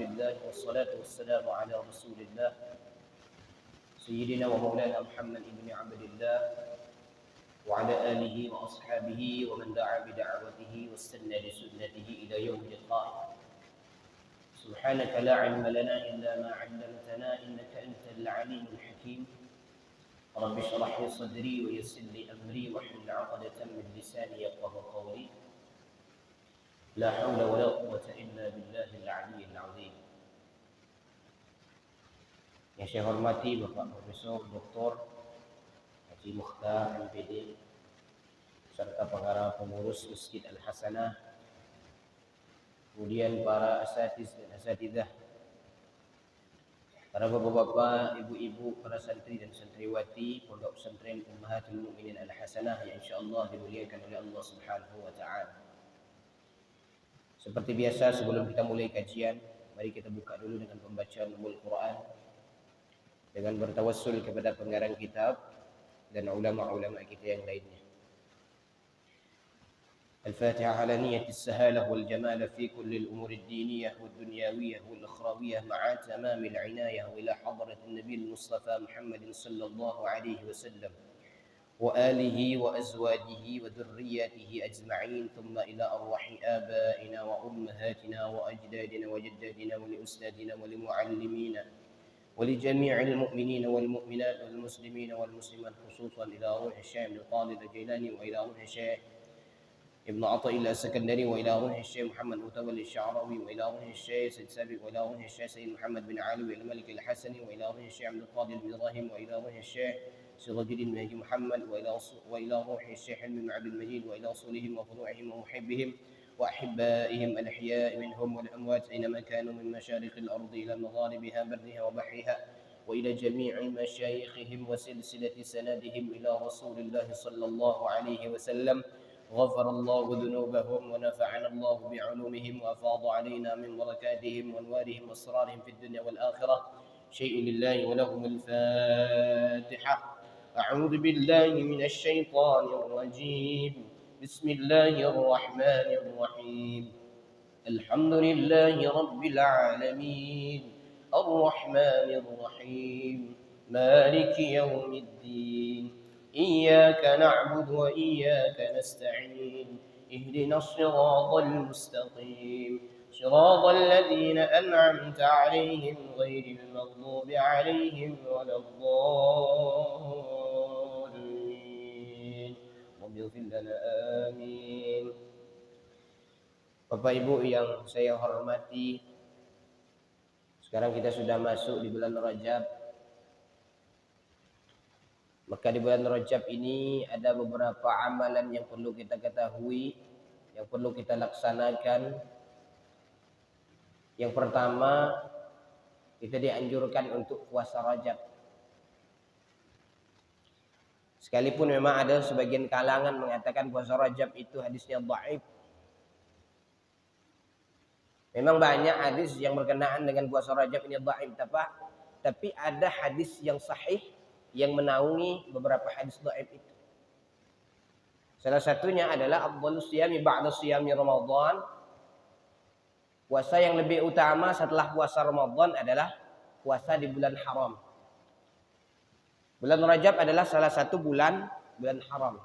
لله والصلاة والسلام على رسول الله سيدنا ومولانا محمد بن عبد الله وعلى آله وأصحابه ومن دعا بدعوته واستنى بسنته إلى يوم اللقاء. سبحانك لا علم لنا إلا ما علمتنا إنك أنت العليم الحكيم. رب اشرح لي صدري ويسر لي أمري واحلل عقدة من لساني يفقهوا قولي. لا حول ولا قوة إلا بالله العلي العظيم. Yang saya hormati Bapak Profesor Dr. Haji Mukhtar MPD serta para pengurus Masjid Al-Hasanah, kemudian para asatiz dan asatidzah, para bapak-bapak, ibu-ibu, para santri dan santriwati Pondok Pesantren Ummahatul Mukminin Al-Hasanah yang insyaallah dimuliakan oleh Allah Subhanahu wa taala. Seperti biasa, sebelum kita mulai kajian, mari kita buka dulu dengan pembacaan Ummul Quran dengan bertawassul kepada pengarang kitab dan ulama-ulama kita yang lainnya. Al-Fatihah ala niyati as-sahalah wal jamal fi kulli al-umur ad-diniyah wad dunyawiyah wal akhrawiyah ma'a tamam al-inayah ila hadrat an-nabi al-Mustafa Muhammad sallallahu alaihi wasallam wa alihi wa azwajihi wa dhurriyyatihi ajma'in thumma ila arwahi abaina wa ummahatina wa ajdadina wa jaddadina wa li ustadina wa li muallimina ولجميع المؤمنين والمؤمنات والمسلمين والمسلمات خصوصا إلى روح الشيخ ابن القادر الجيلاني وإلى روح الشيخ ابن عطاء الله السكندري وإلى روح الشيخ محمد متولي الشعراوي وإلى روح الشيخ سيد سابق وإلى روح الشيخ سيد محمد بن علوي الملك الحسني وإلى روح الشيخ عبد القادر بن إبراهيم وإلى روح الشيخ سراج الدين مهدي محمد وإلى روح الشيخ حلمي بن عبد المجيد وإلى أصولهم وفروعهم ومحبهم وأحبائهم الأحياء منهم والأموات أينما كانوا من مشارق الأرض إلى مغاربها برها وبحرها وإلى جميع مشايخهم وسلسلة سندهم إلى رسول الله صلى الله عليه وسلم. غفر الله ذنوبهم ونفعنا الله بعلومهم وأفاض علينا من بركاتهم وأنوارهم وأسرارهم في الدنيا والآخرة. شيء لله ولهم الفاتحة. أعوذ بالله من الشيطان الرجيم. بسم الله الرحمن الرحيم. الحمد لله رب العالمين الرحمن الرحيم مالك يوم الدين إياك نعبد وإياك نستعين اهدنا الصراط المستقيم صراط الذين أنعمت عليهم غير المغضوب عليهم ولا الضالين رب اغفر لنا آمين. Bapak Ibu yang saya hormati, sekarang kita sudah masuk di bulan Rajab. Maka di bulan Rajab ini ada beberapa amalan yang perlu kita ketahui, yang perlu kita laksanakan. Yang pertama, kita dianjurkan untuk puasa Rajab. Sekalipun memang ada sebagian kalangan mengatakan puasa Rajab itu hadisnya dhaif. Memang banyak hadis yang berkenaan dengan puasa Rajab ini dhaif, tapi ada hadis yang sahih yang menaungi beberapa hadis dhaif itu. Salah satunya adalah afdhalus siyami ba'da siyami Ramadan. Puasa yang lebih utama setelah puasa Ramadan adalah puasa di bulan haram. Bulan Rajab adalah salah satu bulan haram.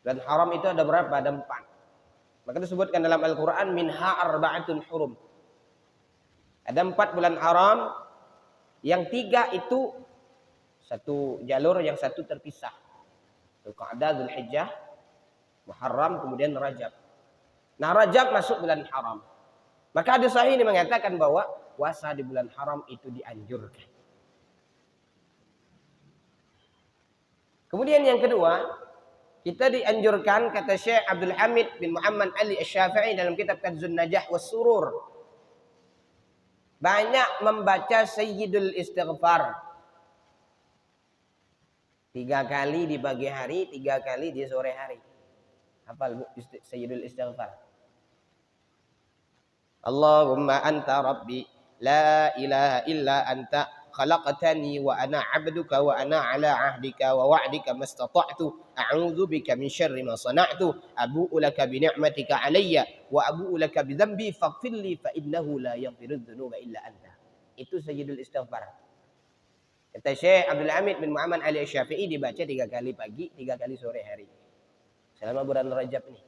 Bulan haram itu ada berapa? Ada 4. Maka disebutkan dalam Al-Quran minha arba'atun hurum. Ada 4 bulan haram, yang 3 itu satu jalur, yang satu terpisah. Dzulqa'dah, Dzulhijjah, Muharram, kemudian Rajab. Nah, Rajab masuk bulan haram. Maka hadis sahih ini mengatakan bahwa puasa di bulan haram itu dianjurkan. Kemudian yang kedua, kita dianjurkan, kata Syekh Abdul Hamid bin Muhammad Ali Asy-Syafi'i dalam kitab Kanzun Najah was Surur, banyak membaca Sayyidul Istighfar. 3 kali di pagi hari, 3 kali di sore hari. Hafal Bu Sayyidul Istighfar? Allahumma anta rabbi la ilaha illa anta khalaqtani wa ana 'abduka wa ana 'ala 'ahdika wa wa'dika mastata'tu a'udzu bika min syarri ma sana'tu abu'u laka bi ni'matika 'alayya wa abu'u laka bi dzambi faghfirli fa innahu la yaghfiru dzunuba illa anta. Itu sayyidul istighfar. Kata Syekh Abdul Hamid bin Muhammad Ali Syafi'i dibaca 3 kali pagi, 3 kali sore hari. Selama bulan Rajab nih.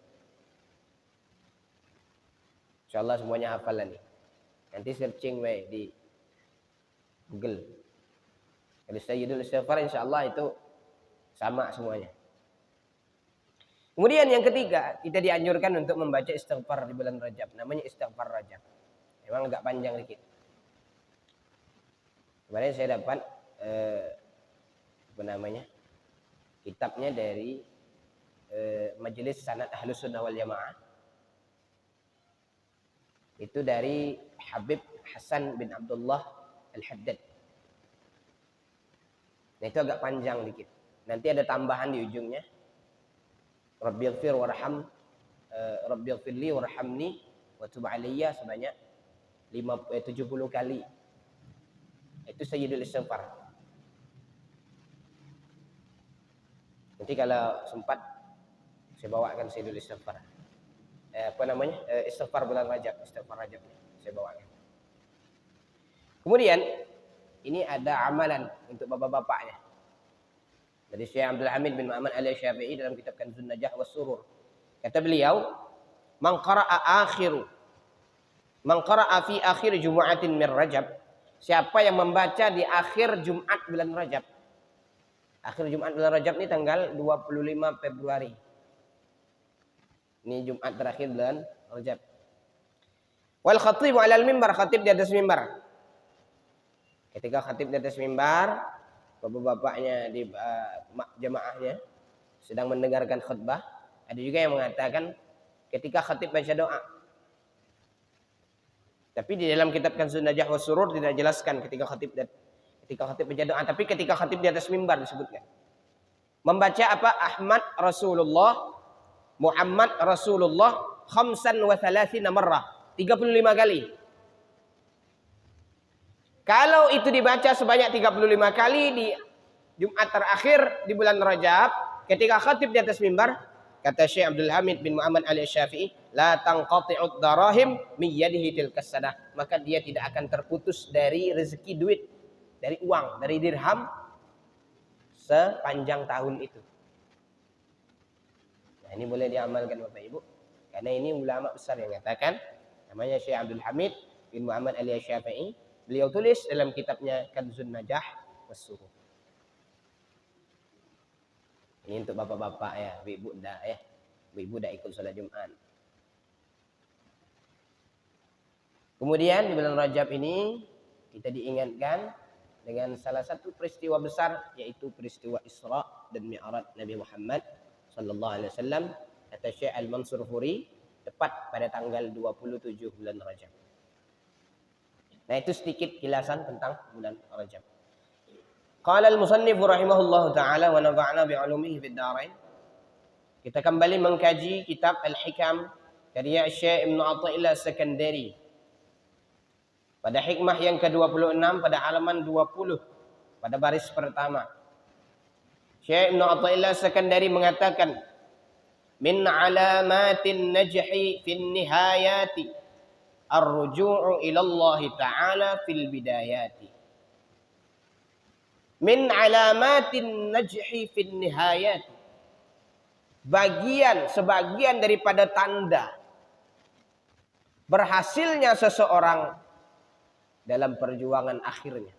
Insyaallah semuanya hafalan nih. Nanti searching di Google. Kalau sayyidul istighfar insyaallah itu sama semuanya. Kemudian yang ketiga, kita dianjurkan untuk membaca istighfar di bulan Rajab. Namanya istighfar Rajab. Memang agak panjang dikit. Kemarin saya dapat kitabnya dari Majelis Sanad Ahlus Sunnah wal Jamaah. Itu dari Habib Hasan bin Abdullah Al-Haddad. Nah itu agak panjang dikit. Nanti ada tambahan di ujungnya. Rabbighfir warham, Rabbighfirli warhamni wa tub alayya sebanyak 70 kali. Itu sayyidul istighfar. Nanti kalau sempat saya bawakan sayyidul istighfar. Istighfar bulan Rajab, istighfar Rajab saya bawakan. Kemudian ini ada amalan untuk bapak-bapaknya. Dari Syekh Abdul Hamid bin Muhammad Ali Syafi'i dalam kitab Kanzun Najah was Surur. Kata beliau, man qara'a fi akhir Jumu'atin min Rajab. Siapa yang membaca di akhir Jumat bulan Rajab. Akhir Jumat bulan Rajab ini tanggal 25 Februari. Ini Jumat terakhir bulan Rajab. Wal khatib 'ala al-mimbar, khatib di atas mimbar. Ketika khatib di atas mimbar, bapak-bapaknya di jamaahnya sedang mendengarkan khutbah. Ada juga yang mengatakan ketika khatib baca doa. Tapi di dalam kitab Kanzun Najah was Surur tidak jelaskan ketika khatib baca doa, tapi ketika khatib di atas mimbar disebutkan. Membaca apa? Ahmad Rasulullah, Muhammad Rasulullah 35 marrah, 35 kali. Kalau itu dibaca sebanyak 35 kali di Jumat terakhir di bulan Rajab, ketika khatib di atas mimbar, kata Syekh Abdul Hamid bin Muhammad Ali Syafi'i, la tanqati'ud darahim min yadihi tilkas sadah. Maka dia tidak akan terputus dari rezeki duit, dari uang, dari dirham sepanjang tahun itu. Nah, ini boleh diamalkan Bapak Ibu. Karena ini ulama besar yang mengatakan, namanya Syekh Abdul Hamid bin Muhammad Ali Syafi'i. Beliau tulis dalam kitabnya Kanzun Najah was Surur. Ini untuk bapak-bapak ya, ibu ibu dah ikut salat Jumat. Kemudian di bulan Rajab ini kita diingatkan dengan salah satu peristiwa besar, yaitu peristiwa Isra dan Mi'raj Nabi Muhammad sallallahu alaihi wasallam. Kata Syekh Al-Mansur Huri, tepat pada tanggal 27 bulan Rajab. Nah itu sedikit kilasan tentang bulan Rajab. Qala al-musannif rahimahullahu taala wa nafa'na bi'ulumihi fid dharain. Kita kembali mengkaji kitab Al-Hikam karya Syekh Ibnu Athaillah As-Sakandari. Pada hikmah yang ke-26 pada halaman 20 pada baris pertama. Syekh Ibnu Athaillah As-Sakandari mengatakan, min alamatin najhi fin nihayati ar-ruju'u ila Allah Ta'ala fil bidayati. Min alamatin najhi fil nihayati. Sebagian daripada tanda berhasilnya seseorang dalam perjuangan akhirnya.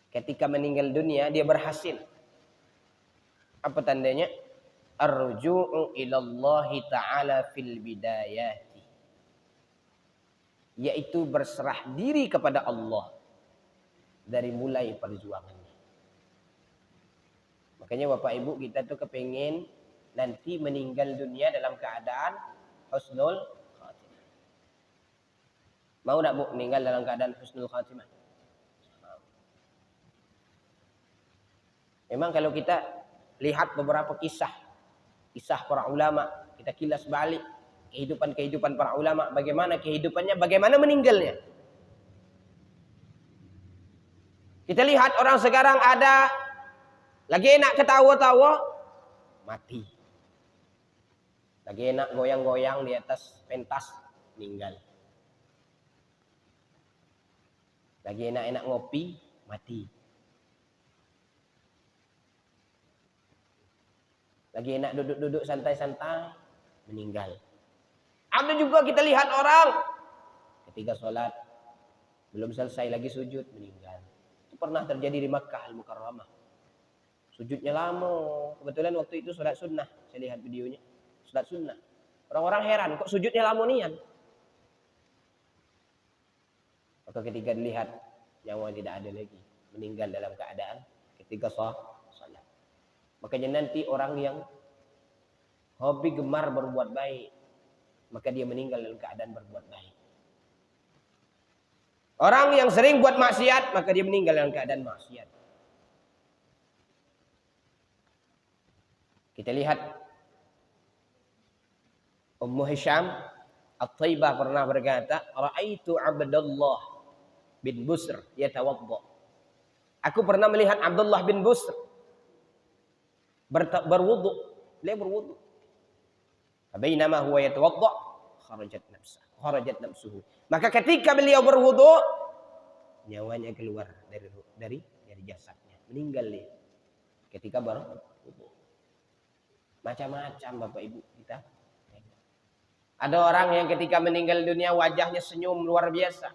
Ketika meninggal dunia dia berhasil. Apa tandanya? Ar-ruju'u ila Allah Ta'ala fil bidayati. Yaitu berserah diri kepada Allah dari mulai perjuangannya. Makanya Bapak Ibu kita tuh kepingin nanti meninggal dunia dalam keadaan husnul khatimah. Mau tak Bu meninggal dalam keadaan husnul khatimah? Memang kalau kita lihat beberapa kisah para ulama, kita kilas balik kehidupan para ulama, bagaimana kehidupannya, bagaimana meninggalnya. Kita lihat orang sekarang ada lagi enak ketawa-tawa, mati. Lagi enak goyang-goyang di atas pentas, meninggal. Lagi enak-enak ngopi, mati. Lagi enak duduk-duduk santai-santai, meninggal. Ada juga kita lihat orang ketika sholat belum selesai lagi sujud, meninggal. Itu pernah terjadi di Makkah Al-Mukarramah. Sujudnya lama. Kebetulan waktu itu sholat sunnah. Saya lihat videonya. Sholat sunnah. Orang-orang heran, kok sujudnya lama nian? Maka ketika dilihat, nyawa tidak ada lagi. Meninggal dalam keadaan ketika sholat. Makanya nanti orang yang hobi gemar berbuat baik, maka dia meninggal dalam keadaan berbuat baik. Orang yang sering buat maksiat, maka dia meninggal dalam keadaan maksiat. Kita lihat Ummu Hisham At-Taibah pernah berkata, "Ra'aitu Abdullah bin Busr yatawadda." Aku pernah melihat Abdullah bin Busr berwudu. Beliau berwudu. Bainama huwa yatawadda, kharajat nafsuhu. Maka ketika beliau berwudu, nyawanya keluar dari jasadnya. Meninggal dia ketika berwudu. Macam-macam Bapak Ibu kita. Ada orang yang ketika meninggal dunia wajahnya senyum luar biasa.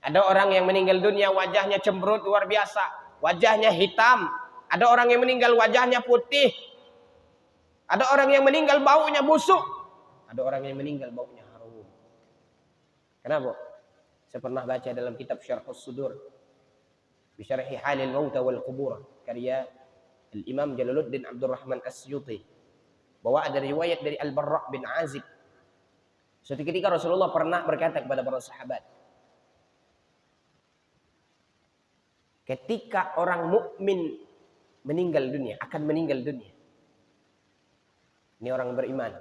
Ada orang yang meninggal dunia wajahnya cemberut luar biasa. Wajahnya hitam. Ada orang yang meninggal wajahnya putih. Ada orang yang meninggal baunya busuk. Ada orang yang meninggal baunya harum. Kenapa? Saya pernah baca dalam kitab Syarhus Sudur bi Syarhi Halil Maut wal Qubur karya Al-Imam Jalaluddin Abdurrahman As-Suyuti, bahwa ada riwayat dari Al-Barra' bin Azib. Suatu ketika Rasulullah pernah berkata kepada para sahabat, ketika orang mukmin meninggal dunia, akan meninggal dunia. Ini orang beriman.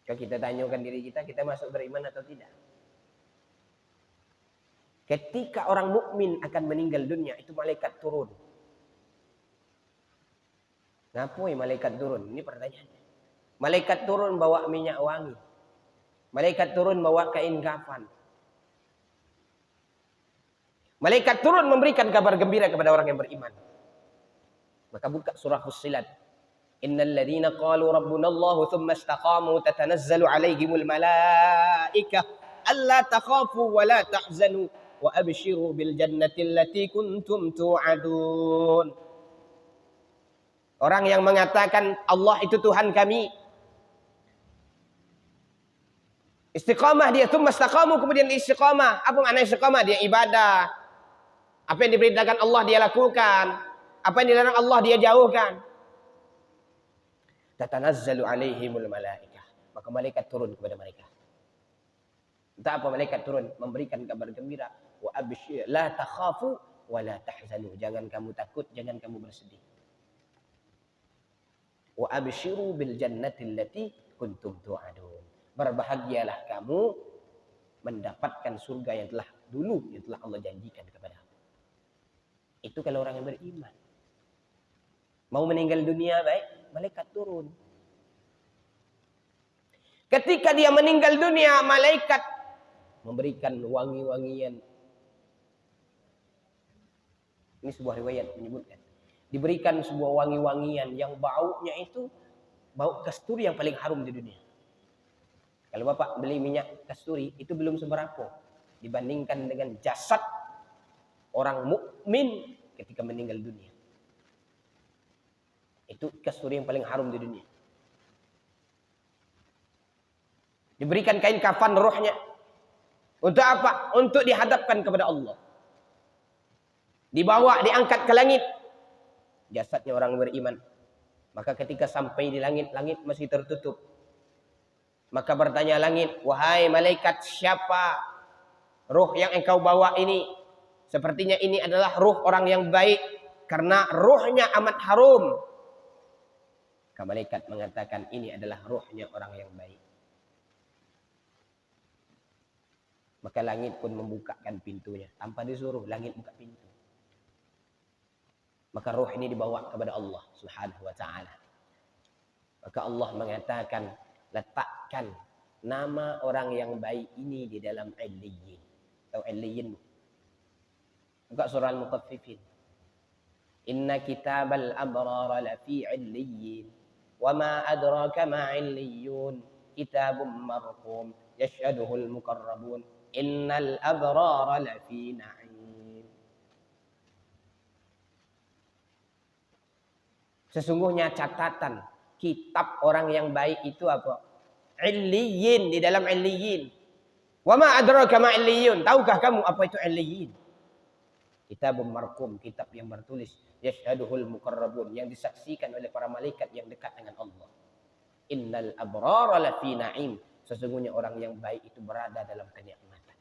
Kalau kita tanyakan diri kita masuk beriman atau tidak? Ketika orang mukmin akan meninggal dunia, itu malaikat turun. Ngapoi malaikat turun? Ini pertanyaannya. Malaikat turun bawa minyak wangi. Malaikat turun bawa kain kafan. Malaikat turun memberikan kabar gembira kepada orang yang beriman. Maka buka surah Fussilat. Innal ladzina qalu rabbuna Allah tsumma istaqamu tatanazzalu alaihimul malaikah alla takhafu wa la tahzanu wa abshiru bil jannati allati kuntum tu'adun. Orang yang mengatakan Allah itu Tuhan kami, istiqamah dia, tsumma istaqamu, kemudian istiqamah. Apa makna istiqamah? Dia ibadah. Apa yang diperintahkan Allah dia lakukan, apa yang dilarang Allah dia jauhkan. Tatanazzalu alaihimul malaikah, maka malaikat turun kepada mereka. Entah apa malaikat turun memberikan kabar gembira, wa abshir la takhafu wa la tahzanu, jangan kamu takut, jangan kamu bersedih. Wa abshiru bil jannati allati kuntum tu'adun, berbahagialah kamu mendapatkan surga yang telah Allah janjikan kepada kamu. Itu kalau orang yang beriman. Mau meninggal dunia baik, malaikat turun. Ketika dia meninggal dunia, malaikat memberikan wangi-wangian. Ini sebuah riwayat menyebutkan. Diberikan sebuah wangi-wangian yang baunya itu bau kasturi yang paling harum di dunia. Kalau Bapak beli minyak kasturi, itu belum seberapa dibandingkan dengan jasad orang mukmin ketika meninggal dunia. Itu kasturi yang paling harum di dunia. Diberikan kain kafan rohnya. Untuk apa? Untuk dihadapkan kepada Allah. Dibawa, diangkat ke langit. Jasadnya orang beriman. Maka ketika sampai di langit, langit masih tertutup. Maka bertanya langit, wahai malaikat, siapa ruh yang engkau bawa ini? Sepertinya ini adalah ruh orang yang baik. Karena ruhnya amat harum. Maka malaikat mengatakan ini adalah ruhnya orang yang baik. Maka langit pun membukakan pintunya. Tanpa disuruh, langit buka pintu. Maka ruh ini dibawa kepada Allah Subhanahu wa ta'ala. Maka Allah mengatakan, letakkan nama orang yang baik ini di dalam Illiyin. Tahu Illiyin? Buka surah Al-Mutaffifin. Inna kitabal abrara lafi Illiyin. Wa ma adraka ma Illiyun. Kitabun marqum. Yashhaduhul muqarrabun. Innal abrara lafi na'im. Sesungguhnya catatan kitab orang yang baik itu apa? Illiyin, di dalam Illiyin. Wa ma adraka ma Illiyun. Tahukah kamu apa itu Illiyin? Kitabun marqum, kitab yang bertulis. Yashhaduhul muqarrabun, yang disaksikan oleh para malaikat yang dekat dengan Allah. Innal abrara lafi na'im. Sesungguhnya orang yang baik itu berada dalam kenikmatan.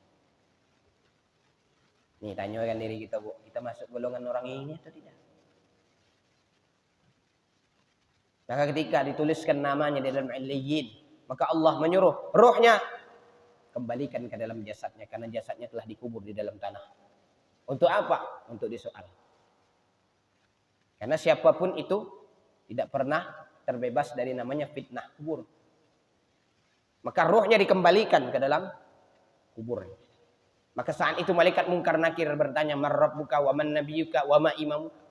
Nih, tanyakan diri kita, Bu. Kita masuk golongan orang ini atau tidak? Maka ketika dituliskan namanya di dalam Illiyin, maka Allah menyuruh ruhnya kembalikan ke dalam jasadnya, karena jasadnya telah dikubur di dalam tanah. Untuk apa? Untuk disoal. Karena siapapun itu tidak pernah terbebas dari namanya fitnah kubur. Maka ruhnya dikembalikan ke dalam kubur. Maka saat itu malaikat Munkar Nakir bertanya, "Man rabbuka wa man nabiyyuka wa ma imamuka?"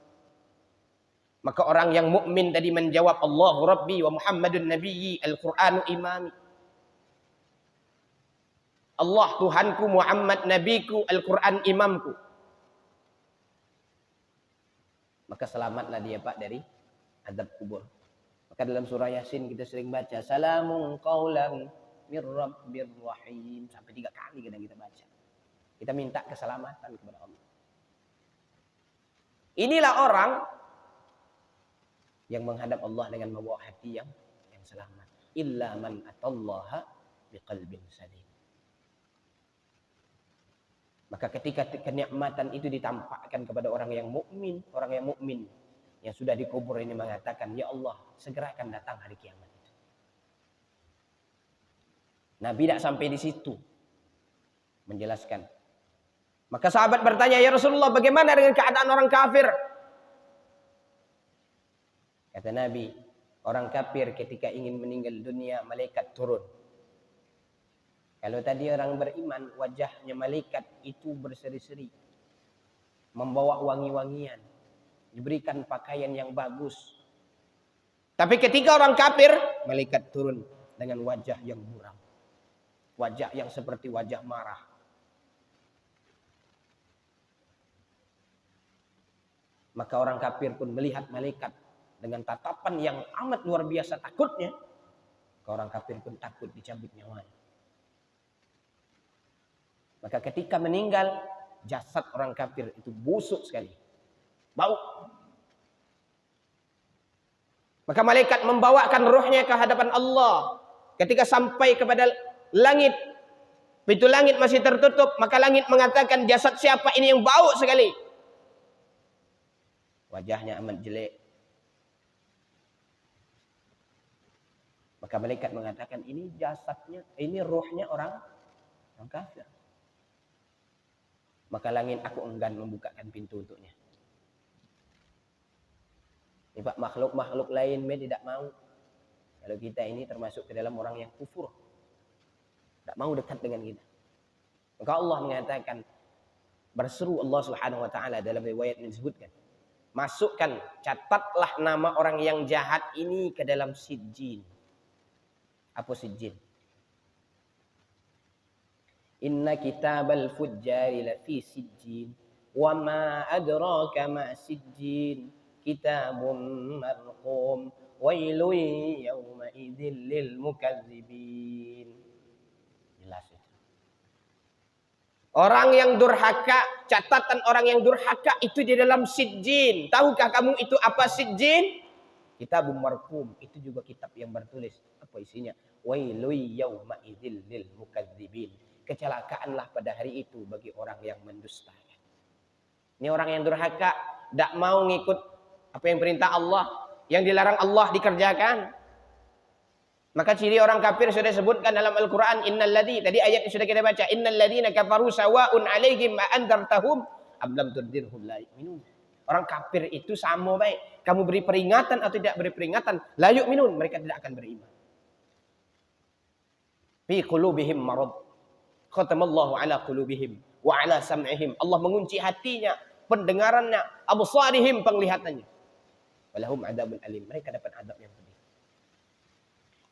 Maka orang yang mukmin tadi menjawab, "Allahu Rabbi wa Muhammadun Nabiyyi, Al-Qur'anu imami." Allah Tuhanku, Muhammad Nabiku, Al-Quran imamku. Maka selamatlah dia Pak dari azab kubur. Maka dalam surah Yasin kita sering baca, "Salamun qaulan mir rabbir rahim." Sampai 3 kali kadang kita baca. Kita minta keselamatan kepada Allah. Inilah orang yang menghadap Allah dengan membawa hati yang selamat. Illa man atallaha biqalbin salim. Maka ketika kenikmatan itu ditampakkan kepada orang yang mukmin yang sudah dikubur ini mengatakan, "Ya Allah, segera akan datang hari kiamat itu." Nabi tidak sampai di situ menjelaskan. Maka sahabat bertanya, "Ya Rasulullah, bagaimana dengan keadaan orang kafir?" Kata Nabi, orang kafir ketika ingin meninggal dunia, malaikat turun. Kalau tadi orang beriman, wajahnya malaikat itu berseri-seri, membawa wangi-wangian, diberikan pakaian yang bagus. Tapi ketika orang kafir, malaikat turun dengan wajah yang muram, wajah yang seperti wajah marah. Maka orang kafir pun melihat malaikat dengan tatapan yang amat luar biasa takutnya. Orang kafir pun takut dicabut nyawanya. Maka ketika meninggal, jasad orang kafir itu busuk sekali, bau. Maka malaikat membawakan ruhnya ke hadapan Allah. Ketika sampai kepada langit, pintu langit masih tertutup, maka langit mengatakan, "Jasad siapa ini yang bau sekali?" Wajahnya amat jelek. Maka malaikat mengatakan, "Ini jasadnya, ini ruhnya orang kafir." Maka langit aku enggan membukakan pintu untuknya. Ini Pak, makhluk-makhluk lain tidak mau. Kalau kita ini termasuk ke dalam orang yang kufur, tidak mau dekat dengan kita. Maka Allah mengatakan, berseru Allah Subhanahu wa taala dalam riwayat yang disebutkan, masukkan, catatlah nama orang yang jahat ini ke dalam sijjin. Apa sijjin? Inna kitabal fujjari lafi sijjin. Wa ma adraka ma sijjin. Kitabun marqum. Wailun yawma idzil lil mukadzibin. Jelas itu. Orang yang durhaka, catatan orang yang durhaka itu di dalam sijjin. Tahukah kamu itu apa sijjin? Kitabun marqum, itu juga kitab yang bertulis. Apa isinya? Wailun yawma idzil lil mukadzibin. Kecelakaanlah pada hari itu bagi orang yang mendustakan. Ini orang yang durhaka, tidak mau ngikut apa yang perintah Allah, yang dilarang Allah dikerjakan. Maka ciri orang kafir sudah disebutkan dalam Al-Quran. Tadi ayat yang sudah kita baca. Innal ladzina kafaru sawa'un alaihim ma andartahum am lam tundirhum la yu'minun. Orang kafir itu sama baik. Kamu beri peringatan atau tidak beri peringatan, la yu'minun, mereka tidak akan beriman. Fi qulubihim marad. Khatamallahu ala qulubihim wa ala sam'ihim. Allah mengunci hatinya, pendengarannya, absarihim, penglihatannya. Walahum adzabun alim. Mereka dapat azab yang pedih.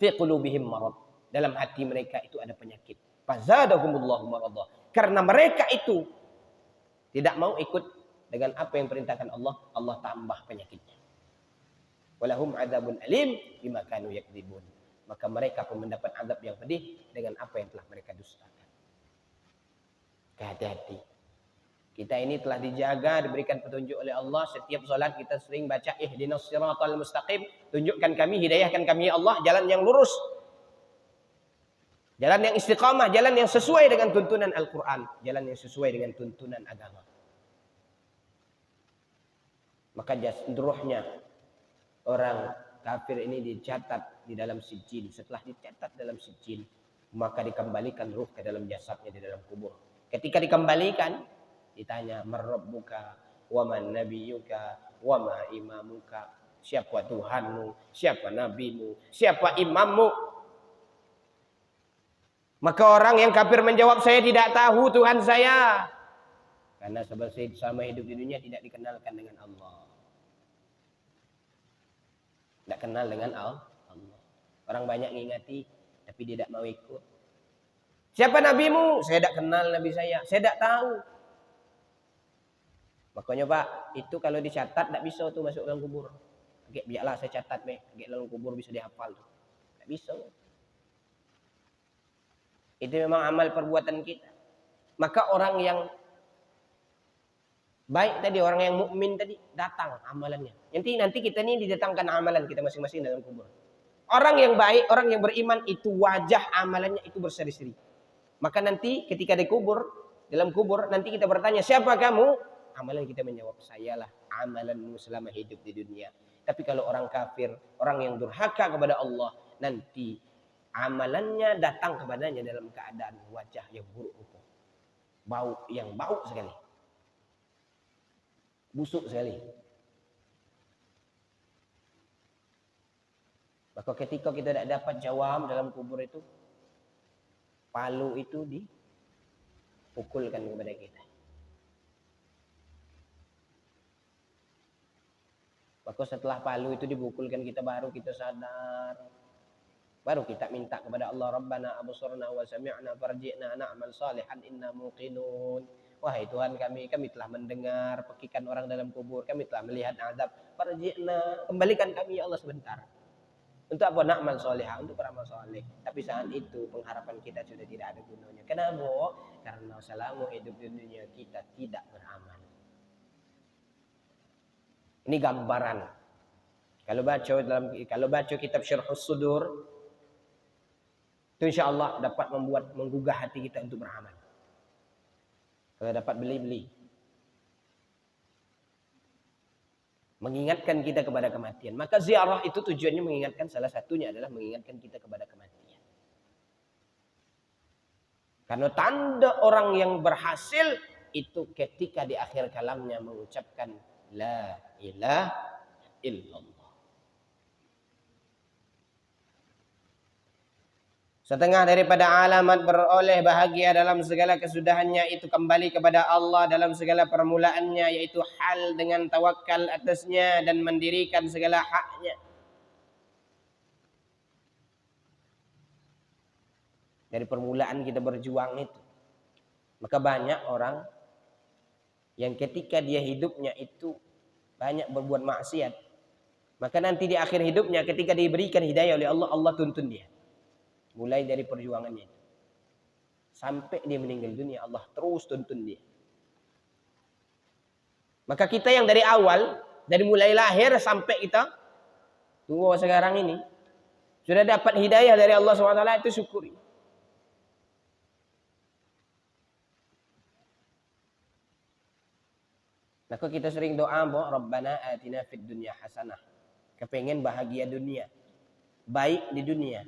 Fi qulubihim marad. Dalam hati mereka itu ada penyakit. Fazadahumullahu marada. Karena mereka itu tidak mau ikut dengan apa yang perintahkan Allah, Allah tambah penyakitnya. Walahum adzabun alim bima kanu yakdzibun. Maka mereka pun mendapat azab yang pedih dengan apa yang telah mereka dustakan. Hati-hati. Kita ini telah dijaga, diberikan petunjuk oleh Allah. Setiap salat kita sering baca ihdinas siratal mustaqim. Tunjukkan kami, hidayahkan kami ya Allah, jalan yang lurus. Jalan yang istiqamah, jalan yang sesuai dengan tuntunan Al-Quran. Jalan yang sesuai dengan tuntunan agama. Maka ruhnya orang kafir ini dicatat di dalam sijil. Setelah dicatat dalam sijil, maka dikembalikan ruh ke dalam jasadnya di dalam kubur. Ketika dikembalikan, ditanya, "Marrabbuka wa man nabiyuka wa ma imamuka?" Siapa Tuhanmu? Siapa nabimu? Siapa imammu? Maka orang yang kafir menjawab, saya tidak tahu Tuhan saya. Karena selama hidup di dunia tidak dikenalkan dengan Allah. Tidak kenal dengan Allah. Orang banyak ngingati, tapi dia tidak mau ikut. Siapa nabimu? Saya tidak kenal nabi saya. Saya tidak tahu. Makanya Pak, itu kalau dicatat tidak bisa tuh masuk dalam kubur. Biarlah saya catat, dalam kubur bisa dihafal. Tidak bisa. Itu memang amal perbuatan kita. Maka orang yang baik tadi, orang yang mukmin tadi, datang amalannya. Nanti kita ini didatangkan amalan kita masing-masing dalam kubur. Orang yang baik, orang yang beriman itu wajah amalannya itu berseri-seri. Maka nanti ketika dikubur, dalam kubur, nanti kita bertanya, siapa kamu? Amalan kita menjawab, sayalah amalanmu selama hidup di dunia. Tapi kalau orang kafir, orang yang durhaka kepada Allah, nanti amalannya datang kepadanya dalam keadaan wajah yang buruk rupa. Bau sekali. Busuk sekali. Maka ketika kita tidak dapat jawab dalam kubur itu, palu itu dipukulkan kepada kita. Maka setelah palu itu dipukulkan kita, baru kita sadar. Baru kita minta kepada Allah, Rabbana absurna wa sami'na farji'na na'mal salihan inna muqinun. Wahai Tuhan kami telah mendengar pekikan orang dalam kubur, kami telah melihat azab. Farji'na, kembalikan kami ya Allah sebentar. Untuk apa? Na'mal salihan, untuk beramal saleh. Tapi saat itu pengharapan kita sudah tidak ada gunanya. Kenapa? Karena selama hidup di dunia kita tidak beramal. Ini gambaran. Kalau baca kitab Syarhus Sudur, itu insya Allah dapat menggugah hati kita untuk beramal. Kalau dapat beli. Mengingatkan kita kepada kematian. Maka ziarah itu tujuannya mengingatkan, salah satunya adalah mengingatkan kita kepada kematian. Karena tanda orang yang berhasil itu ketika di akhir kalamnya mengucapkan la ilaha illallah. Setengah daripada alamat beroleh bahagia dalam segala kesudahannya itu kembali kepada Allah dalam segala permulaannya, yaitu hal dengan tawakal atasnya dan mendirikan segala haknya. Dari permulaan kita berjuang itu. Maka banyak orang yang ketika dia hidupnya itu banyak berbuat maksiat. Maka nanti di akhir hidupnya ketika diberikan hidayah oleh Allah, Allah tuntun dia. Mulai dari perjuangannya itu. Sampai dia meninggal dunia, Allah terus tuntun dia. Maka kita yang dari awal, dari mulai lahir sampai kita tua sekarang ini, sudah dapat hidayah dari Allah SWT, itu syukuri. Maka kita sering doa, Rabbana atina fid dunya hasanah. Kepengen bahagia dunia, baik di dunia.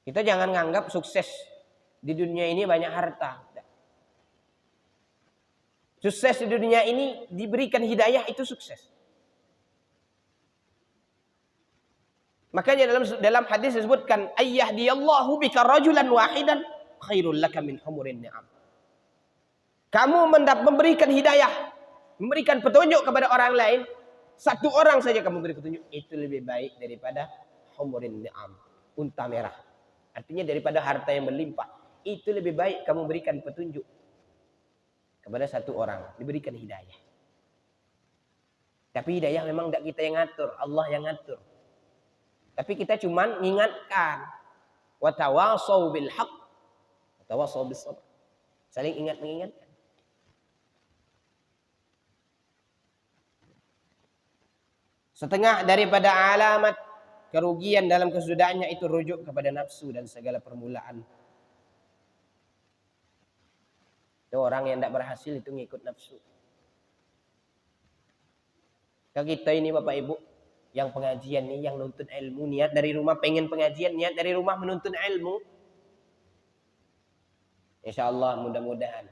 Kita jangan nganggap sukses di dunia ini banyak harta. Sukses di dunia ini diberikan hidayah itu sukses. Makanya dalam hadis disebutkan ayyahdiyallahu bika rajulan wahidan khairul laka min humurin ni'am. Kamu memberikan hidayah, memberikan petunjuk kepada orang lain, satu orang saja kamu beri petunjuk, itu lebih baik daripada humurin ni'am, unta merah. Artinya daripada harta yang berlimpah, itu lebih baik kamu berikan petunjuk kepada satu orang, diberikan hidayah. Tapi hidayah memang tidak kita yang ngatur, Allah yang ngatur. Tapi kita cuman mengingatkan. Wa tawasau bil haqq, wa tawasau bis sabr. Saling ingat mengingatkan. Setengah daripada alamat kerugian dalam kesudahannya itu rujuk kepada nafsu dan segala permulaan. Itu orang yang tidak berhasil itu ngikut nafsu. Kalau kita ini Bapak Ibu, yang pengajian nih, yang nuntut ilmu, niat dari rumah pengen pengajian, niat dari rumah menuntut ilmu. Insya Allah mudah-mudahan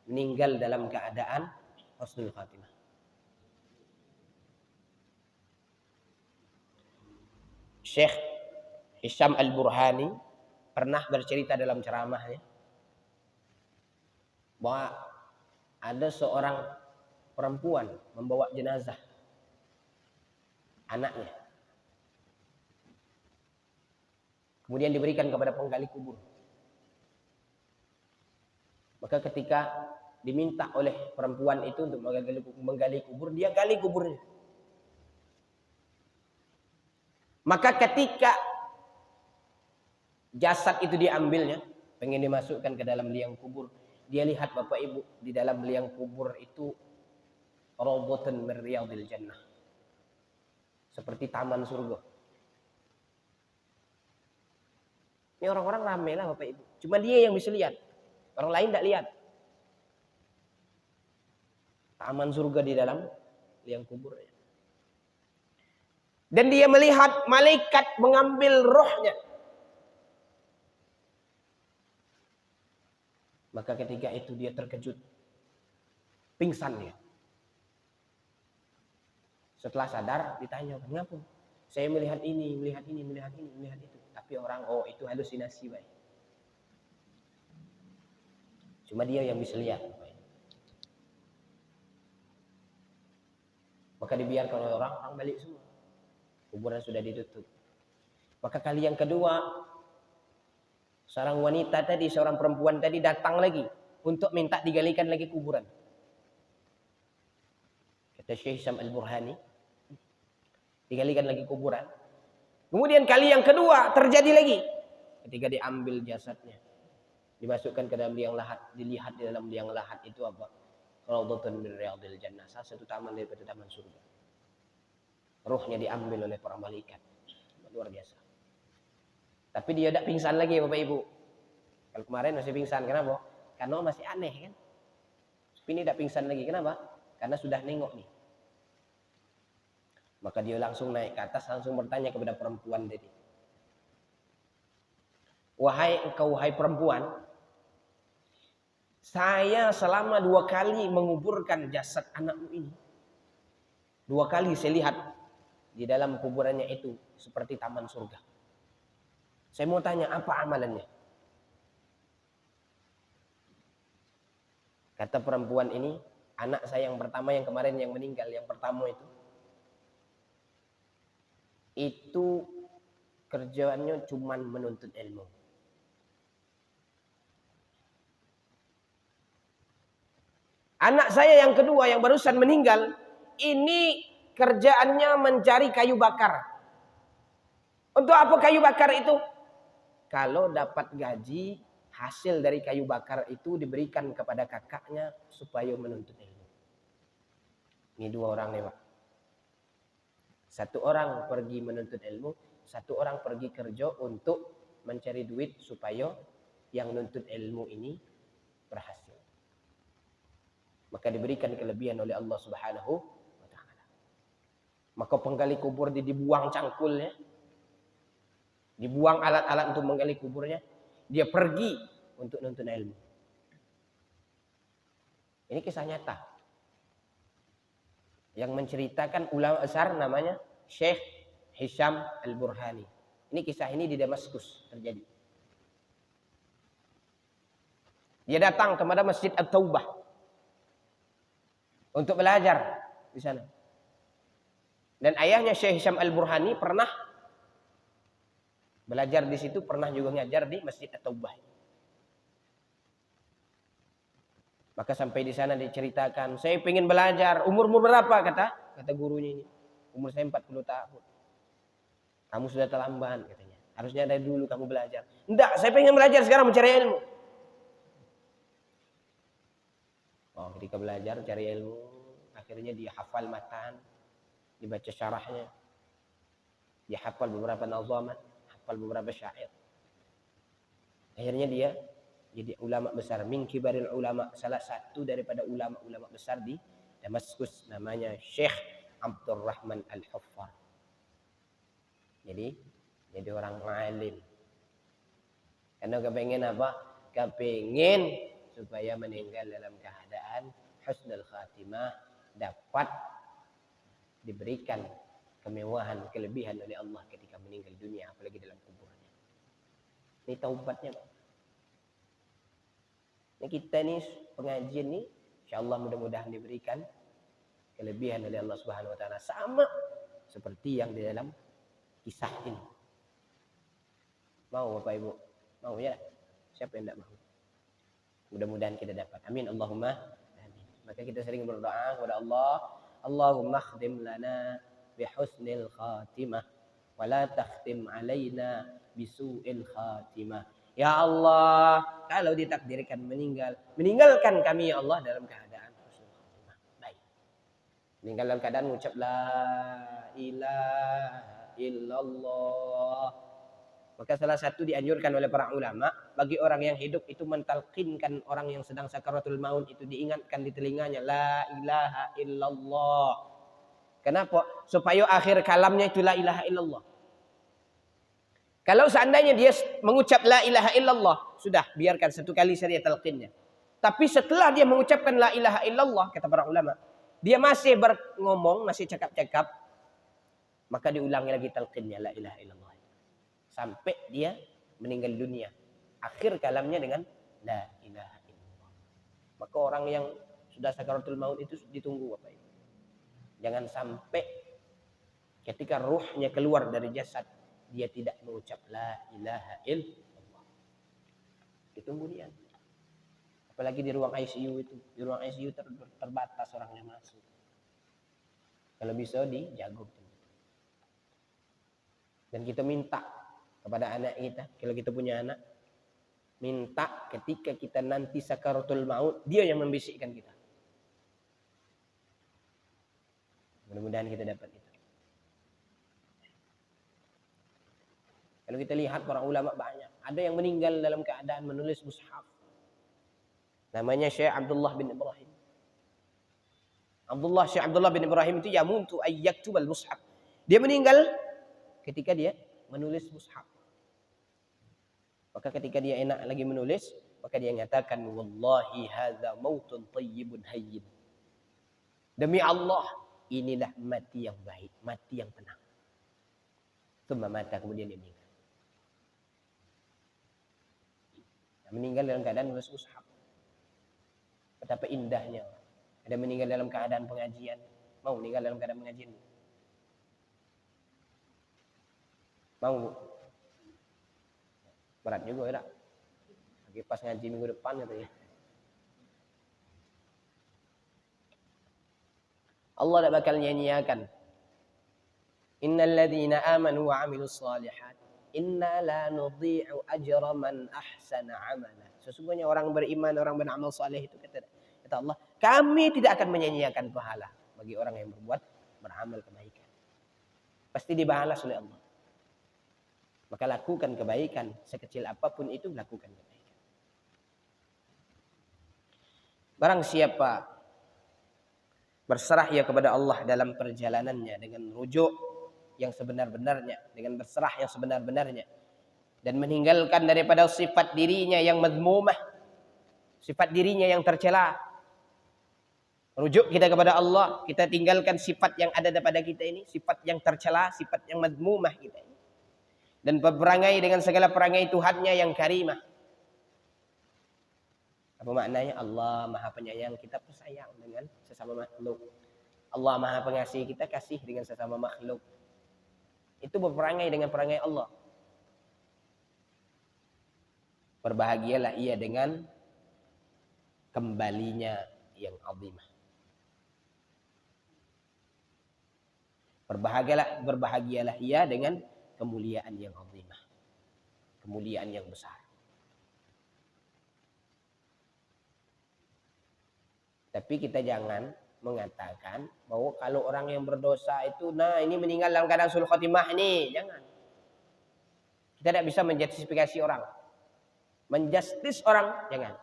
meninggal dalam keadaan husnul khatimah. Syekh Hisham Al-Burhani pernah bercerita dalam ceramahnya bahwa ada seorang perempuan membawa jenazah anaknya. Kemudian diberikan kepada penggali kubur. Maka ketika diminta oleh perempuan itu untuk menggali kubur, dia gali kuburnya. Maka ketika jasad itu diambilnya, pengen dimasukkan ke dalam liang kubur, dia lihat Bapak Ibu, di dalam liang kubur itu rawdatun min riyadil jannah. Seperti taman surga. Ini orang-orang ramai lah Bapak Ibu. Cuma dia yang bisa lihat. Orang lain tidak lihat. Taman surga di dalam liang kuburnya. Dan dia melihat malaikat mengambil rohnya. Maka ketika itu dia terkejut. Pingsan dia. Setelah sadar ditanya, kenapa? Saya melihat ini, melihat ini, melihat ini, melihat itu. Tapi orang, oh itu halusinasi, baik. Cuma dia yang bisa lihat. Maka dibiarkan oleh orang balik semua. Kuburan sudah ditutup. Maka kali yang kedua, seorang wanita tadi, seorang perempuan tadi datang lagi untuk minta digalikan lagi kuburan. Kata Syekh Hisham Al-Burhani, digalikan lagi kuburan. Kemudian kali yang kedua terjadi lagi. Ketika diambil jasadnya, dimasukkan ke dalam liang lahat, dilihat di dalam liang lahat itu apa? Rawdatun min riyadil jannah, salah satu taman daripada taman surga. Ruhnya diambil oleh para malaikat. Luar biasa. Tapi dia tidak pingsan lagi Bapak Ibu. Kalau kemarin masih pingsan, kenapa? Karena masih aneh kan. Tapi ini tidak pingsan lagi, kenapa? Karena sudah nengok nih. Maka dia langsung naik ke atas, langsung bertanya kepada perempuan tadi. Wahai engkau, wahai perempuan, saya selama 2 kali menguburkan jasad anakmu ini. 2 kali saya lihat di dalam kuburannya itu seperti taman surga. Saya mau tanya, apa amalannya? Kata perempuan ini, anak saya yang pertama, yang kemarin yang meninggal, yang pertama itu kerjaannya cuma menuntut ilmu. Anak saya yang kedua yang barusan meninggal, ini kerjaannya mencari kayu bakar. Untuk apa kayu bakar itu? Kalau dapat gaji, hasil dari kayu bakar itu diberikan kepada kakaknya supaya menuntut ilmu. Ini 2 orang nih Pak. 1 orang pergi menuntut ilmu, 1 orang pergi kerja untuk mencari duit supaya yang nuntut ilmu ini berhasil. Maka diberikan kelebihan oleh Allah Subhanahu wa taala. Maka penggali kubur dibuang cangkulnya. Dibuang alat-alat untuk menggali kuburnya. Dia pergi untuk nuntut ilmu. Ini kisah nyata. Yang menceritakan ulama besar namanya Syekh Hisham Al-Burhani. Ini kisah ini di Damaskus terjadi. Dia datang kepada Masjid At-Taubah untuk belajar di sana. Dan ayahnya Syekh Hisham Al-Burhani pernah belajar di situ, pernah juga ngajar di Masjid At-Taubah. Maka sampai di sana diceritakan, saya ingin belajar. Umur berapa kata gurunya ini? Umur saya 40 tahun. Kamu sudah terlambat katanya. Harusnya dari dulu kamu belajar. Enggak, saya pengen belajar sekarang mencari ilmu. Oh, ketika belajar cari ilmu, akhirnya dia hafal matan, dibaca syarahnya. Dia hafal beberapa nazamat, hafal beberapa syair. Akhirnya dia jadi ulama besar, min kibaril ulama, salah satu daripada ulama-ulama besar di Damaskus, namanya Syekh Abdurrahman Al-Huffar. Jadi orang alim. Karena kepengen apa? Kepengen supaya meninggal dalam keadaan husnul khatimah, dapat diberikan kemewahan, kelebihan oleh Allah ketika meninggal dunia, apalagi dalam kuburnya. Ini taubatnya, Pak. Kita nih pengajian nih, insyaallah mudah-mudahan diberikan kelebihan oleh Allah Subhanahu wa taala sama seperti yang di dalam kisah ini. Mau Bapak Ibu? Mau ya? Siapa yang tidak mau? Mudah-mudahan kita dapat. Amin Allahumma amin. Maka kita sering berdoa kepada Allah, Allahumma khdim lana bihusnil khatimah wa la takhtim alaina bisu'il khatimah. Ya Allah, kalau ditakdirkan meninggalkan kami ya Allah dalam keadaan husnul khatimah. Baik. Meninggal dalam keadaan mengucap la ilaha illallah. Maka salah satu dianjurkan oleh para ulama, bagi orang yang hidup itu mentalqinkan orang yang sedang sakaratul maut itu, diingatkan di telinganya la ilaha illallah. Kenapa? Supaya akhir kalamnya itu la ilaha illallah. Kalau seandainya dia mengucap la ilaha illallah, sudah biarkan satu kali saja talqinnya. Tapi setelah dia mengucapkan la ilaha illallah, kata para ulama, dia masih ngomong, masih cakap-cakap, maka diulangi lagi talqinnya la ilaha illallah. Sampai dia meninggal dunia. Akhir kalamnya dengan la ilaha illallah. Maka orang yang sudah sakaratul maut itu ditunggu Bapak Ibu. Jangan sampai ketika ruhnya keluar dari jasad, dia tidak mengucap la ilaha illallah. Ditunggu dia. Apalagi di ruang ICU itu. Di ruang ICU terbatas orangnya masuk. Kalau bisa dijaga. Dan kita minta kepada anak kita, kalau kita punya anak, minta ketika kita nanti sakaratul maut, dia yang membisikkan kita. Mudah-mudahan kita dapat itu. Kalau kita lihat para ulama banyak. Ada yang meninggal dalam keadaan menulis mushaf. Namanya Syekh Abdullah bin Ibrahim. Syekh Abdullah bin Ibrahim itu yamuntu ayyaktubal mushaf. Dia meninggal ketika dia menulis mushaf. Maka ketika dia enak lagi menulis, maka dia mengatakan wallahi hadza mautun thayyibun hayyin. Demi Allah, inilah mati yang baik, mati yang tenang. Tsumma mata, kemudian dia meninggal. Meninggal dalam keadaan menulis mushaf. Betapa indahnya. Ada meninggal dalam keadaan pengajian. Mau meninggal dalam keadaan pengajian? Mau? Berat juga ya. Lagi pas ngaji minggu depan katanya. Allah tak bakal nyanyiakan. Innal ladzina amanu wa 'amilus shalihat inna la nudhi'u ajra man ahsana 'amala. Sesungguhnya orang beriman, orang beramal saleh itu kata Allah, kami tidak akan menyanyiakan pahala bagi orang yang beramal kebaikan. Pasti dibalas oleh Allah. Maka lakukan kebaikan, sekecil apapun itu lakukan kebaikan. Barang siapa berserah ia kepada Allah dalam perjalanannya dengan rujuk yang sebenar-benarnya, dengan berserah yang sebenar-benarnya, dan meninggalkan daripada sifat dirinya yang madmumah, sifat dirinya yang tercela, Rujuk kita kepada Allah, kita tinggalkan sifat yang ada pada kita ini, sifat yang tercela, sifat yang madmumah kita ini. Dan berperangai dengan segala perangai Tuhannya yang karimah. Apa maknanya? Allah Maha Penyayang, kita bersayang dengan sesama makhluk. Allah Maha Pengasih, kita kasih dengan sesama makhluk. Itu berperangai dengan perangai Allah. Berbahagialah ia dengan kembalinya yang azimah. Berbahagialah ia dengan kemuliaan yang azimah. Kemuliaan yang besar. Tapi kita jangan mengatakan bahwa kalau orang yang berdosa itu, nah ini meninggal dalam keadaan sulh khotimah nih. Jangan. Kita tidak bisa menjustifikasi orang. Menjustis orang, jangan.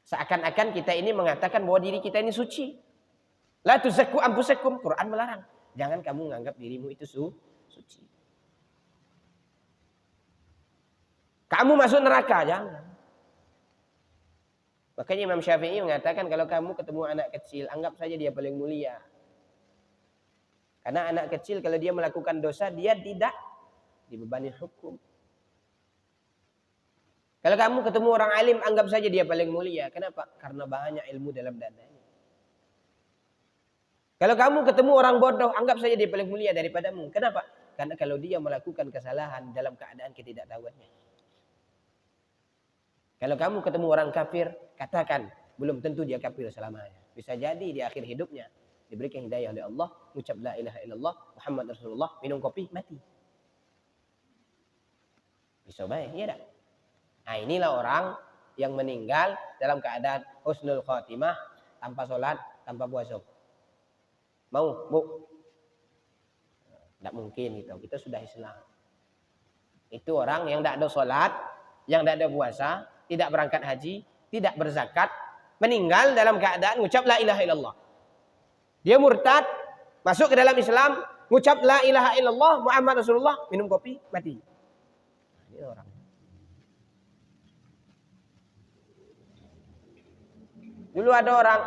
Seakan-akan kita ini mengatakan bahwa diri kita ini suci. La tuzakku anfusakum, Quran melarang. Jangan kamu menganggap dirimu itu suci. Kamu masuk neraka, jangan. Makanya Imam Syafi'i mengatakan kalau kamu ketemu anak kecil, anggap saja dia paling mulia. Karena anak kecil kalau dia melakukan dosa, dia tidak dibebani hukum. Kalau kamu ketemu orang alim, anggap saja dia paling mulia. Kenapa? Karena banyak ilmu dalam dadanya. Kalau kamu ketemu orang bodoh, anggap saja dia paling mulia daripadamu. Kenapa? Karena kalau dia melakukan kesalahan dalam keadaan ketidaktahuannya. Kalau kamu ketemu orang kafir, katakan, belum tentu dia kafir selamanya. Bisa jadi di akhir hidupnya diberikan hidayah oleh Allah, ucap la ilaha illallah, Muhammad Rasulullah, minum kopi, mati. Bisa baik, iya tak? Nah inilah orang yang meninggal dalam keadaan husnul khotimah, tanpa sholat, tanpa puasa. Mau, Bu? Tidak mungkin gitu. Kita sudah Islam. Itu orang yang tidak ada sholat, yang tidak ada puasa, tidak berangkat haji, tidak berzakat, meninggal dalam keadaan mengucap la ilaha illallah. Dia murtad, masuk ke dalam Islam, mengucap la ilaha illallah, Muhammad Rasulullah, minum kopi, mati. Ini orang. Dulu ada orang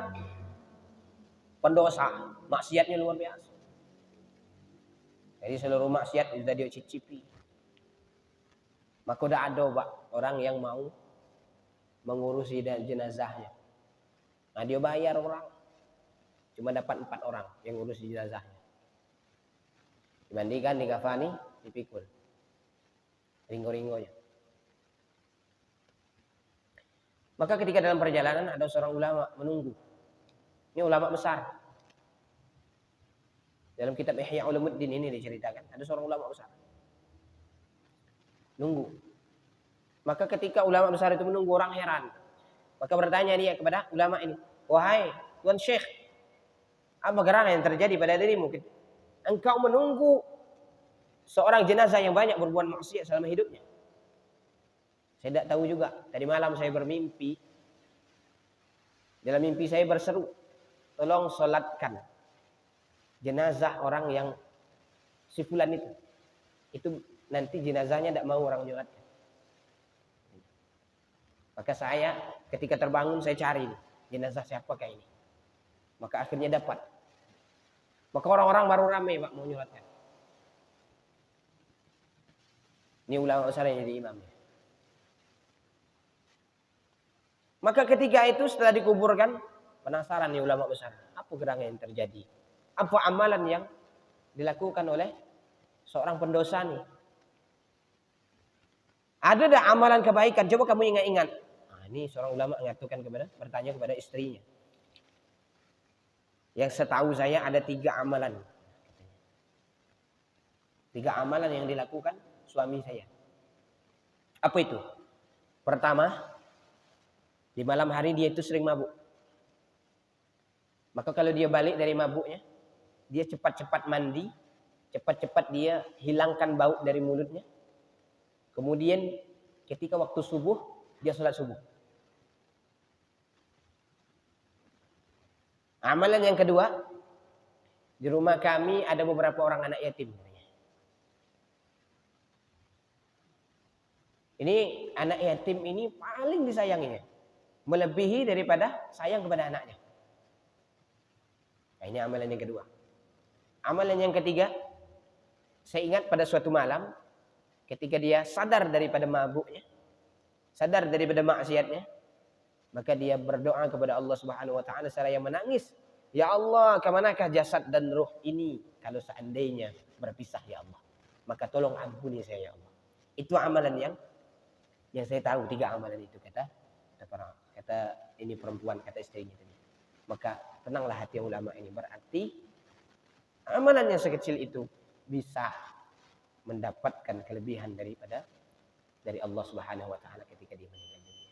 pendosa, maksiatnya luar biasa. Jadi seluruh maksiat sudah dia cicipi. Maka udah ada orang yang mau mengurusi jenazahnya. Nah dia bayar orang. Cuma dapat 4 orang yang ngurusi jenazahnya. Dibandingkan dikafani, dipikul. Ringo-ringonya. Maka ketika dalam perjalanan ada seorang ulama menunggu. Ini ulama besar. Dalam kitab Ihya Ulumuddin ini diceritakan. Ada seorang ulama besar. Nunggu. Maka ketika ulama besar itu menunggu, orang heran. Maka bertanya dia kepada ulama ini. Wahai Tuan Syekh, apa gerangan yang terjadi pada dirimu? Engkau menunggu seorang jenazah yang banyak berbuat maksiat selama hidupnya. Saya tidak tahu juga. Tadi malam saya bermimpi. Dalam mimpi saya berseru, tolong solatkan jenazah orang yang si fulan itu. Itu nanti jenazahnya tidak mau orang nyolatkan. Maka saya ketika terbangun saya cari jenazah siapakah ini. Maka akhirnya dapat. Maka orang-orang baru ramai Pak mau nyolatkan. Ini ulama besar yang jadi imamnya. Maka ketika itu setelah dikuburkan, penasaran nih ulama besar. Apa gerangan yang terjadi? Apa amalan yang dilakukan oleh seorang pendosa nih? Ada dah amalan kebaikan? Coba kamu ingat-ingat. Nah, ini seorang ulama bertanya kepada istrinya. Yang setahu saya ada 3 amalan. 3 amalan yang dilakukan suami saya. Apa itu? Pertama, di malam hari dia itu sering mabuk. Maka kalau dia balik dari mabuknya, dia cepat-cepat mandi, cepat-cepat dia hilangkan bau dari mulutnya. Kemudian ketika waktu subuh, dia sholat subuh. Amalan yang kedua, di rumah kami ada beberapa orang anak yatim. Ini anak yatim ini paling disayanginya. Melebihi daripada sayang kepada anaknya. Nah, ini amalan yang kedua. Amalan yang ketiga, saya ingat pada suatu malam ketika dia sadar daripada mabuknya, sadar daripada maksiatnya, maka dia berdoa kepada Allah Subhanahu wa taala seraya menangis. Ya Allah, kemanakah jasad dan ruh ini kalau seandainya berpisah ya Allah? Maka tolong ampuni saya ya Allah. Itu amalan yang saya tahu, 3 amalan itu kata ini perempuan, kata istrinya tadi. Maka tenanglah hati ulama ini, berarti amalan yang sekecil itu bisa mendapatkan kelebihan dari Allah Subhanahu wa taala ketika dia meninggal dunia.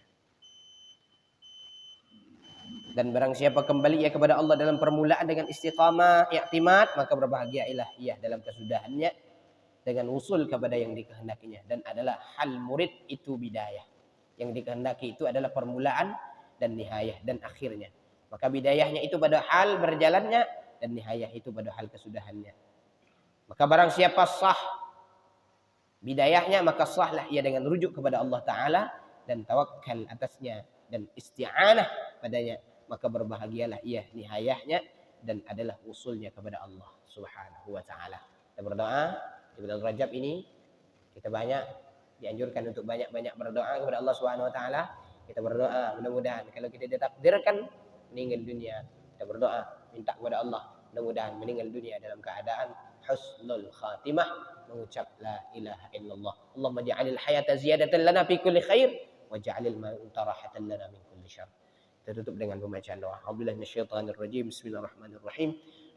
Dan barang siapa kembali ia kepada Allah dalam permulaan dengan istiqamah, i'timad, maka berbahagiailah ia dalam kesudahannya dengan usul kepada yang dikehendakinya. Dan adalah hal murid itu bidayah. Yang dikehendaki itu adalah permulaan dan nihayah dan akhirnya. Maka bidayahnya itu pada hal berjalannya dan nihayah itu pada hal kesudahannya. Maka barang siapa sah bidayahnya, maka sahlah ia dengan rujuk kepada Allah Ta'ala dan tawakal atasnya dan isti'anah padanya. Maka berbahagialah ia nihayahnya dan adalah usulnya kepada Allah Subhanahu wa Ta'ala. Kita berdoa di bulan Rajab ini, kita dianjurkan untuk banyak-banyak berdoa kepada Allah Subhanahu wa taala. Kita berdoa mudah-mudahan kalau kita ditakdirkan meninggal dunia, kita berdoa minta kepada Allah mudah-mudahan meninggal dunia dalam keadaan husnul khatimah, mengucap la ilaha illallah. Allahumma ja'alil hayata ziyadatan lana fi kulli khair waj'alil mauta rahatan lana min kulli syarr. Kita tutup dengan pembacaan doa. A'udzubillahi minasyaitonir rajim. Bismillahirrahmanirrahim.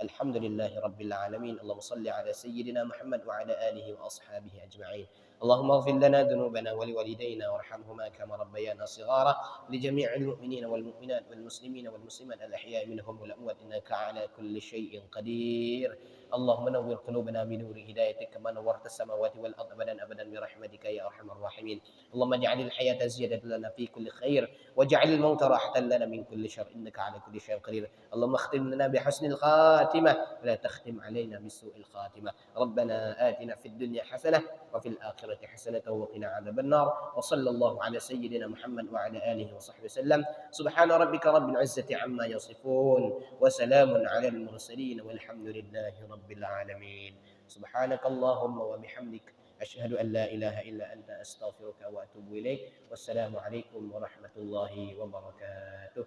Alhamdulillahi rabbil alamin. Allahumma shalli ala sayyidina Muhammad wa ala alihi wa ashabihi ajma'in. اللهم اغفر لنا ذنوبنا ولوالدينا وارحمهما كما ربيانا صغارا لجميع المؤمنين والمؤمنات والمسلمين والمسلمات الأحياء منهم والأموات إنك على كل شيء قدير. اللهم نور قلوبنا بنور هدايتك كما نورت السماوات والأرض أبدا أبدا برحمتك يا أرحم الراحمين. اللهم اجعل الحياة زيادة لنا في كل خير واجعل الموت راحة لنا من كل شر إنك على كل شيء قدير. اللهم اختم لنا بحسن الخاتمة ولا تختم علينا بسوء الخاتمة. ربنا آتنا في الدنيا حسنة وفي الآخرة حسنة وقنا عذاب النار. وصلى الله على سيدنا محمد وعلى آله وصحبه وسلم. سبحان ربك رب العزة عما يصفون وسلام على المرسلين والحمد لله رب العالمين. سبحانك اللهم وبحمدك أشهد أن لا إله إلا أنت أستغفرك وأتوب إليك. والسلام عليكم ورحمة الله وبركاته.